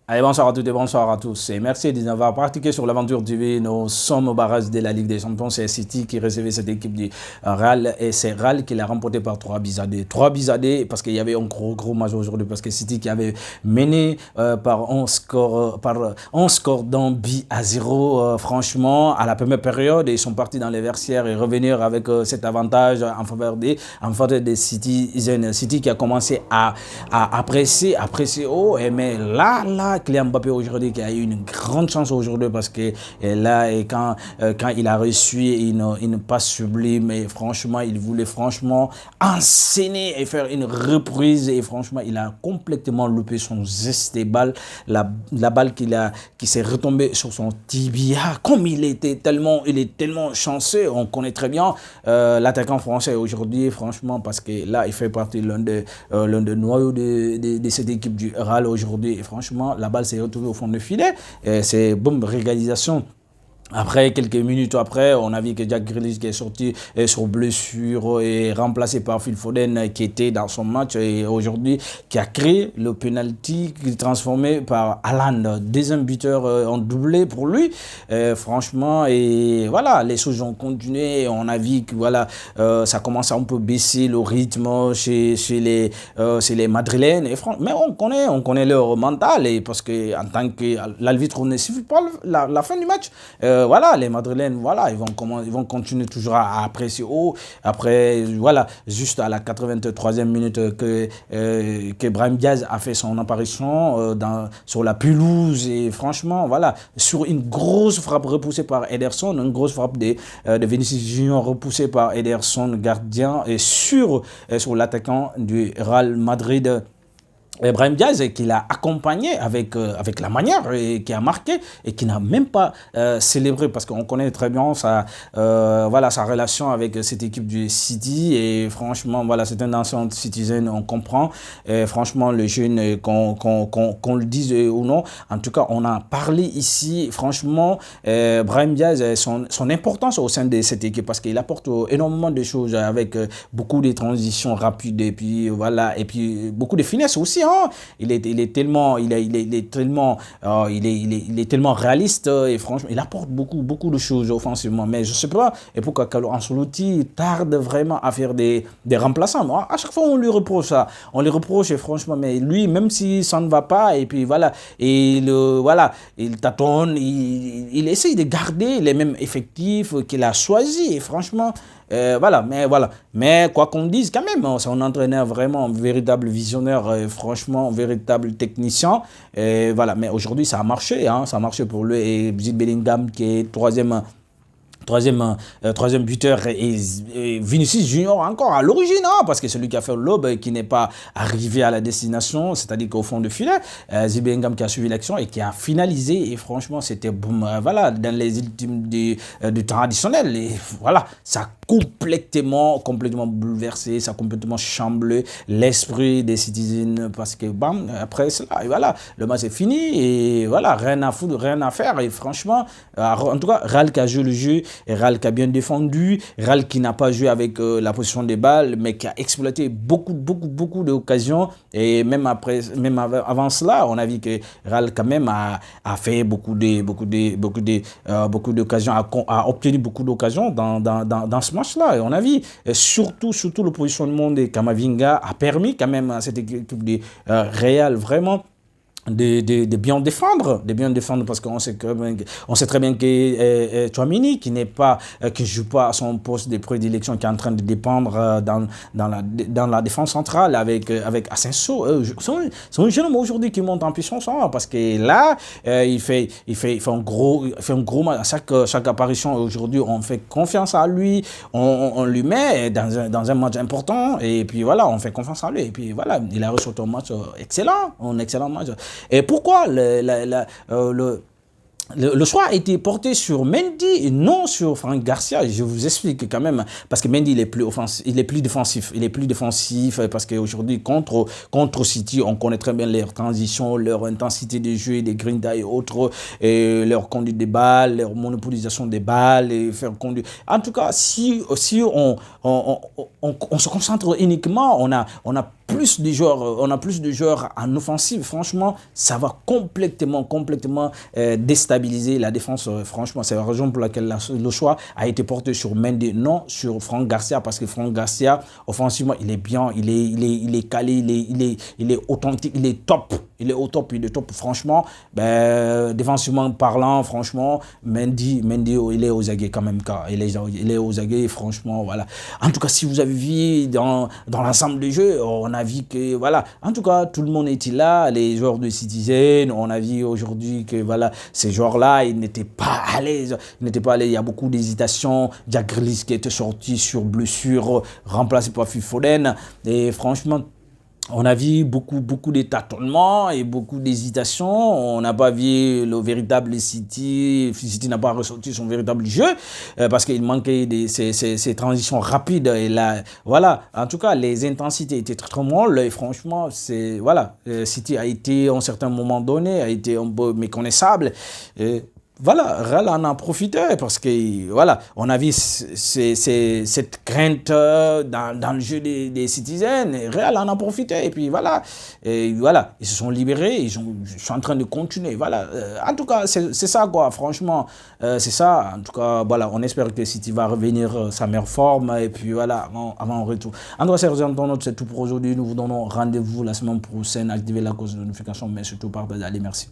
Allez, bonsoir à toutes et bonsoir à tous. Et merci de nous avoir pratiqué sur l'aventure TV. Nous sommes au barrage de la Ligue des Champions. C'est City qui recevait cette équipe du Real. Et c'est Real qui l'a remporté par 3 buts à 2. 3 buts à 2 parce qu'il y avait un gros match aujourd'hui. Parce que City qui avait mené par 11 scores, d'un but à 0. Franchement, à la première période, ils sont partis dans les vestiaires et revenir avec cet avantage en faveur des Citizen. City qui a commencé à presser haut. Mais là, Kylian Mbappé aujourd'hui qui a eu une grande chance aujourd'hui parce que là, quand il a reçu une passe sublime, et franchement, il voulait franchement enseigner et faire une reprise et franchement, il a complètement loupé son geste de balle, la balle qui s'est retombée sur son tibia. Comme il est tellement chanceux, on connaît très bien l'attaquant français aujourd'hui, franchement, parce que là, il fait partie l'un des noyaux de cette équipe du Real aujourd'hui. Et franchement, la balle s'est retrouvée au fond de filet. C'est boum, réalisation. Après, quelques minutes après, on a vu que Jack Grealish qui est sorti sur blessure et remplacé par Phil Foden qui était dans son match et aujourd'hui qui a créé le penalty qui est transformé par Haaland. Deuxième buteur en doublé pour lui. Franchement, et voilà, les choses ont continué. On a vu que voilà, ça commence à un peu baisser le rythme chez les Madrilènes. Mais on connaît leur mental et parce que en tant que l'arbitre ne suffit pas la fin du match. Voilà, les Madrilènes, voilà, ils vont continuer toujours à apprécier haut. Après, voilà, juste à la 83e minute que Brahim Diaz a fait son apparition sur la pelouse. Et franchement, voilà, sur une grosse frappe repoussée par Ederson, une grosse frappe de Vinicius Junior repoussée par Ederson, gardien, et sur l'attaquant du Real Madrid. Brahim Diaz qui l'a accompagné avec la manière et qui a marqué et qui n'a même pas célébré parce qu'on connaît très bien sa relation avec cette équipe du City et franchement voilà c'est un ancien citizen, on comprend et franchement le jeune qu'on le dise ou non, en tout cas on a parlé ici franchement Brahim Diaz son importance au sein de cette équipe parce qu'il apporte énormément de choses avec beaucoup de transitions rapides et puis voilà et puis beaucoup de finesse aussi. Il est tellement réaliste et franchement, il apporte beaucoup de choses offensivement. Mais je sais pas, et pourquoi Carlo Ancelotti tarde vraiment à faire des remplaçants. Moi, à chaque fois, on lui reproche ça. On lui reproche, et franchement, mais lui, même si ça ne va pas, et puis voilà, il tâtonne, il essaye de garder les mêmes effectifs qu'il a choisis. Et franchement, mais quoi qu'on dise quand même, c'est un entraîneur vraiment un véritable visionnaire, franchement un véritable technicien, voilà, mais aujourd'hui ça a marché pour lui et Jude Bellingham qui est troisième buteur et Vinicius Junior encore à l'origine, parce que celui qui a fait le lob qui n'est pas arrivé à la destination, c'est-à-dire qu'au fond de filet, Bellingham qui a suivi l'action et qui a finalisé et franchement c'était boum, voilà, dans les ultimes du temps additionnel et voilà, ça a complètement bouleversé, ça a complètement chamboulé l'esprit des Citizens parce que bam, après cela, et voilà, le match est fini et voilà, rien à foutre, rien à faire et franchement, en tout cas, Real qui a joué le jeu, Real qui a bien défendu, Real qui n'a pas joué avec la position des balles, mais qui a exploité beaucoup d'occasions. Et même avant cela, on a vu que Real quand même a fait beaucoup d'occasions, a obtenu beaucoup d'occasions dans ce match-là. Et on a vu surtout le positionnement de Camavinga a permis quand même à cette équipe de Real vraiment de bien défendre, parce qu'on sait très bien que Tchouaméni qui joue pas à son poste de prédilection, qui est en train de dépendre dans la défense centrale avec Asensio. C'est un jeune homme aujourd'hui qui monte en puissance, parce que là il fait un gros match à chaque apparition. Aujourd'hui on fait confiance à lui, on lui met dans un match important et puis voilà, on fait confiance à lui et puis voilà, il a reçu un match un excellent match. Et pourquoi le choix a été porté sur Mendy et non sur Franck Garcia. Je vous explique quand même, parce que Mendy il est plus défensif parce qu'aujourd'hui contre City, on connaît très bien leurs transitions, leur intensité de jeu, des grinta et autres, et leur conduite des balles, leur monopolisation des balles et faire conduire. En tout cas, si on se concentre uniquement, on a plus de joueurs, en offensive. Franchement, ça va complètement déstabiliser la défense. Franchement, c'est la raison pour laquelle le choix a été porté sur Mendy, non sur Franck Garcia, parce que Franck Garcia, offensivement, il est bien, il est calé, il est authentique, il est top. Il est au top, franchement. Ben, défensivement parlant, franchement, Mendy, il est aux aguets quand même. Il est aux aguets, franchement, voilà. En tout cas, si vous avez vu dans l'ensemble du jeu, on a vu que, voilà, en tout cas, tout le monde était là, les joueurs de Citizen, on a vu aujourd'hui que, voilà, ces joueurs-là, ils n'étaient pas à l'aise. Il y a beaucoup d'hésitation. Jack Grealish qui était sorti sur blessure, remplacé par Phil Foden. Et franchement, on a vu beaucoup de tâtonnements et beaucoup d'hésitations. On n'a pas vu le véritable City. City n'a pas ressorti son véritable jeu parce qu'il manquait ces transitions rapides. Et là, voilà. En tout cas, les intensités étaient très molles. Et franchement, voilà. City a été, à un certain moment donné, a été un peu méconnaissable. Voilà, Real en a profité parce que, voilà, on a vu cette crainte dans le jeu des Citizens. Real en a profité et puis voilà, ils se sont libérés, ils sont en train de continuer. Voilà, en tout cas, c'est ça quoi, franchement, c'est ça. En tout cas, voilà, on espère que City va revenir à sa meilleure forme et puis voilà, avant un retour. En tout cas, c'est tout pour aujourd'hui. Nous vous donnons rendez-vous la semaine prochaine. Activez la cloche de notification, mais surtout partagez. Allez, merci.